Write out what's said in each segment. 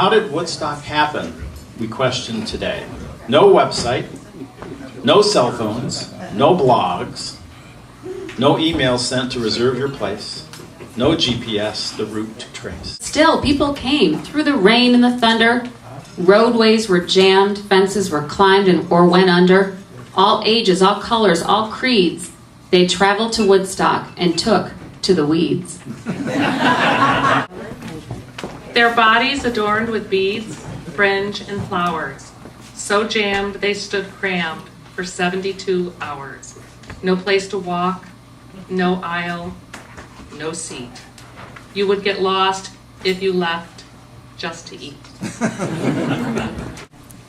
how did Woodstock happen? We question today. No website, no cell phones, no blogs, no emails sent to reserve your place, no GPS, the route to trace. Still, people came through the rain and the thunder. Roadways were jammed, fences were climbed or went under. All ages, all colors, all creeds, they traveled to Woodstock and took to the weeds. Their bodies adorned with beads, fringe, and flowers. So jammed they stood crammed for 72 hours. No place to walk, no aisle, no seat. You would get lost if you left just to eat.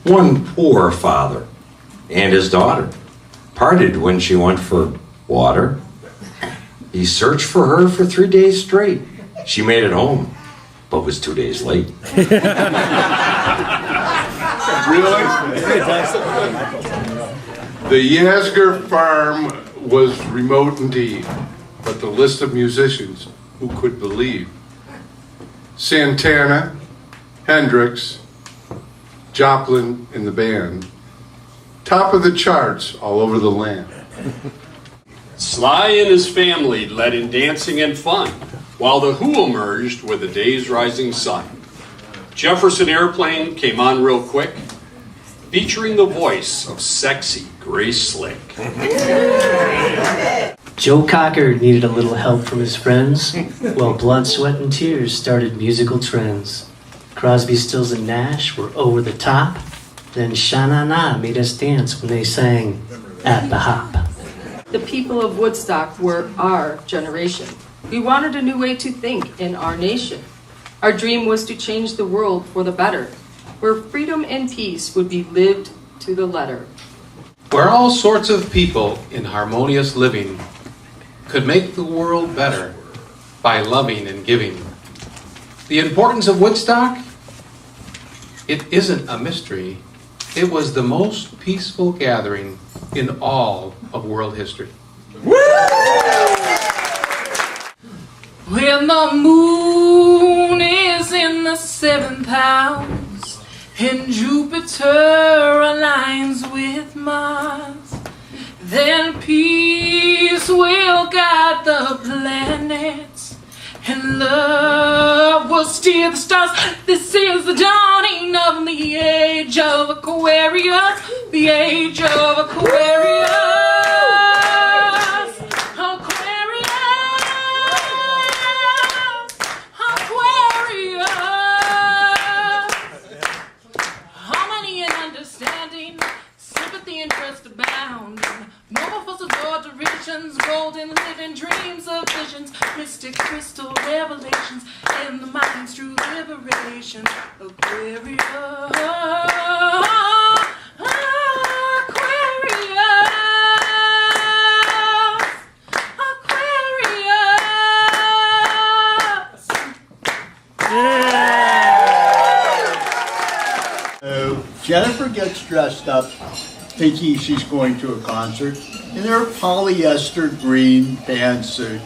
One poor father and his daughter parted when she went for water. He searched for her for 3 days straight. She made it home, but was 2 days late. Really? The Yasgur farm was remote indeed, but the list of musicians who could believe. Santana, Hendrix, Joplin in the band, top of the charts all over the land. Sly and his family led in dancing and fun, while the Who emerged with the day's rising sun. Jefferson Airplane came on real quick, featuring the voice of sexy Grace Slick. Joe Cocker needed a little help from his friends, while blood, sweat, and tears started musical trends. Crosby, Stills, and Nash were over the top, then Sha-Na-Na made us dance when they sang At the Hop. The people of Woodstock were our generation. We wanted a new way to think in our nation. Our dream was to change the world for the better, where freedom and peace would be lived to the letter. Where all sorts of people in harmonious living could make the world better by loving and giving. The importance of Woodstock? It isn't a mystery. It was the most peaceful gathering in all of world history. When the moon is in the 7th house and Jupiter aligns with Mars, then peace will guide the planets and love will steer the stars. This is the dawning of the age of Aquarius, the age of Aquarius. Harmony and understanding, sympathy and trust abounding. No more false adorations, golden living dreams of visions, mystic crystal revelations, and the mind's true liberation. Aquarius, Jennifer gets dressed up thinking she's going to a concert in her polyester green pantsuit.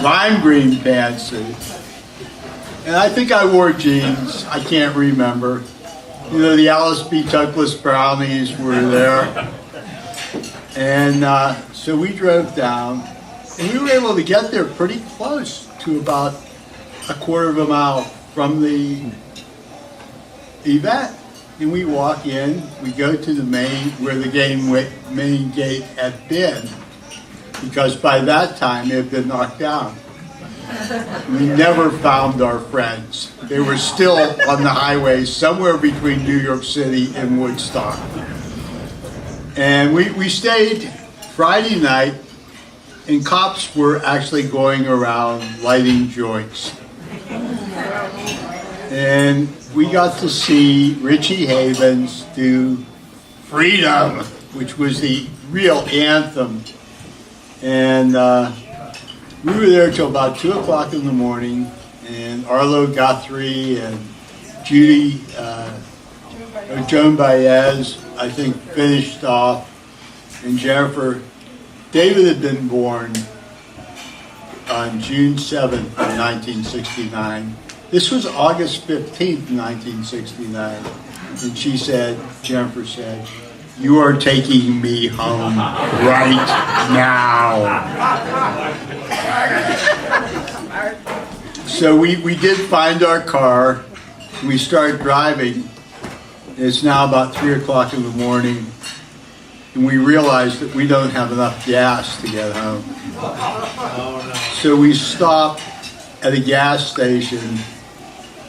Lime green pantsuit. And I think I wore jeans. I can't remember. You know, the Alice B. Toklas brownies were there. And so we drove down, and we were able to get there pretty close to about a quarter of a mile from the event. And we walk in, we go to the main, where the main gate had been, because by that time it had been knocked down. We never found our friends. They were still on the highway somewhere between New York City and Woodstock. And we stayed Friday night, and cops were actually going around lighting joints. And we got to see Richie Havens do Freedom, which was the real anthem. And we were there till about 2 o'clock in the morning, and Arlo Guthrie and Joan Baez, I think, finished off, and Jennifer. David had been born on June 7th of 1969. This was August 15th, 1969. And she said, Jennifer said, "You are taking me home right now." So we did find our car. We started driving. It's now about 3 o'clock in the morning. And we realized that we don't have enough gas to get home. So we stopped at a gas station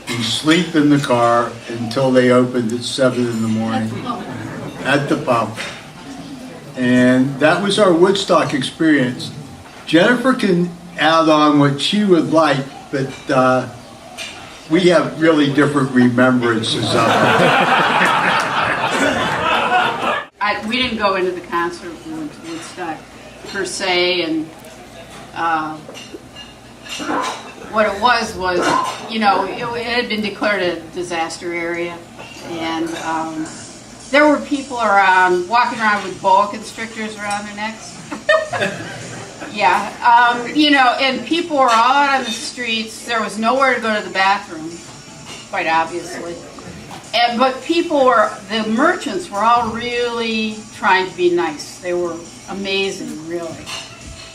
and sleep in the car until they opened at 7 in the morning at the pump. And that was our Woodstock experience. Jennifer can add on what she would like, but we have really different remembrances of it. We didn't go into the concert. We went to Woodstock per se, and what it was, you know, it had been declared a disaster area, and there were people around, walking around with boa constrictors around their necks. Yeah, you know, and people were all out on the streets. There was nowhere to go to the bathroom, quite obviously. But people were, the merchants were all really trying to be nice. They were amazing, really.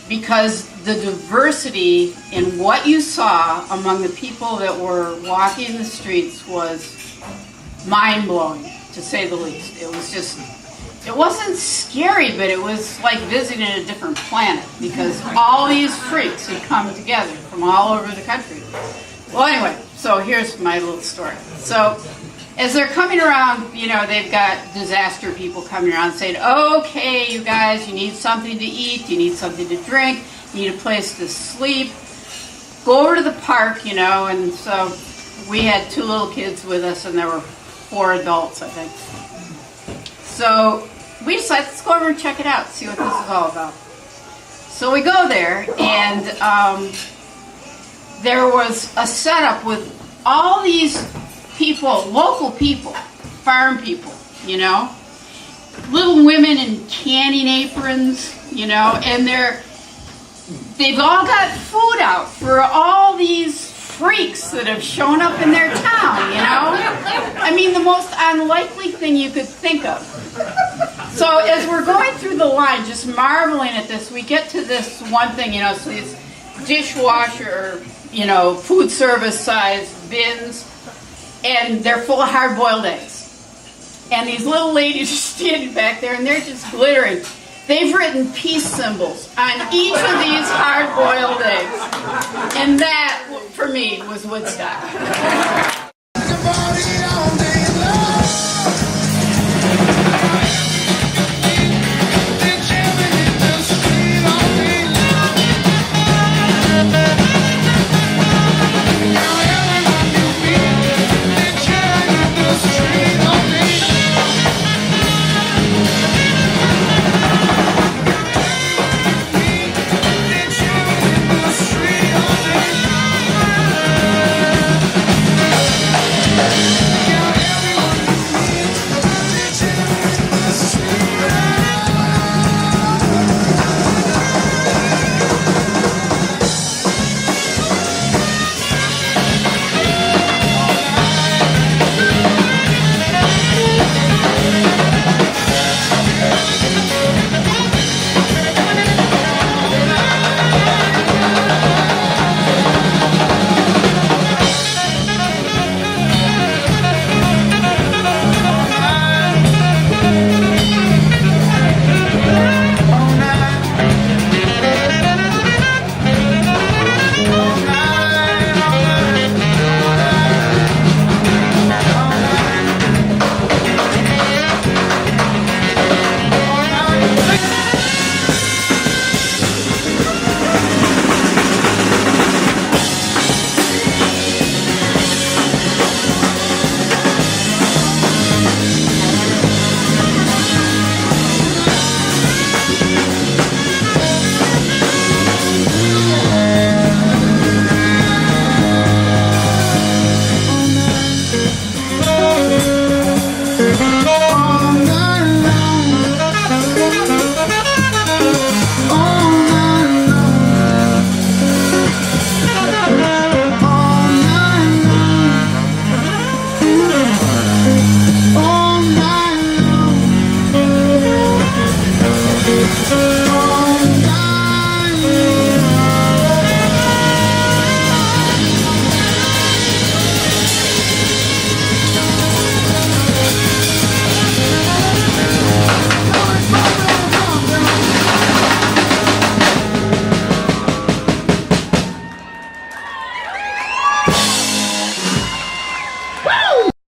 Because the diversity in what you saw among the people that were walking the streets was mind-blowing, to say the least. It was just, it wasn't scary, but it was like visiting a different planet, because all these freaks had come together from all over the country. Well, anyway, so here's my little story. So, as they're coming around, you know, they've got disaster people coming around saying, "Okay, you guys, you need something to eat, you need something to drink, you need a place to sleep. Go over to the park," you know, and so we had 2 little kids with us, and there were 4 adults, I think. So we decided, let's go over and check it out, see what this is all about. So we go there, and there was a setup with all these people, local people, farm people, you know, little women in canning aprons, you know, and they've all got food out for all these freaks that have shown up in their town, you know. I mean, the most unlikely thing you could think of. So as we're going through the line, just marveling at this, we get to this one thing, you know, so these dishwasher, you know, food service size bins, and they're full of hard-boiled eggs. And these little ladies are standing back there, and they're just glittering. They've written peace symbols on each of these hard-boiled eggs. And that, for me, was Woodstock.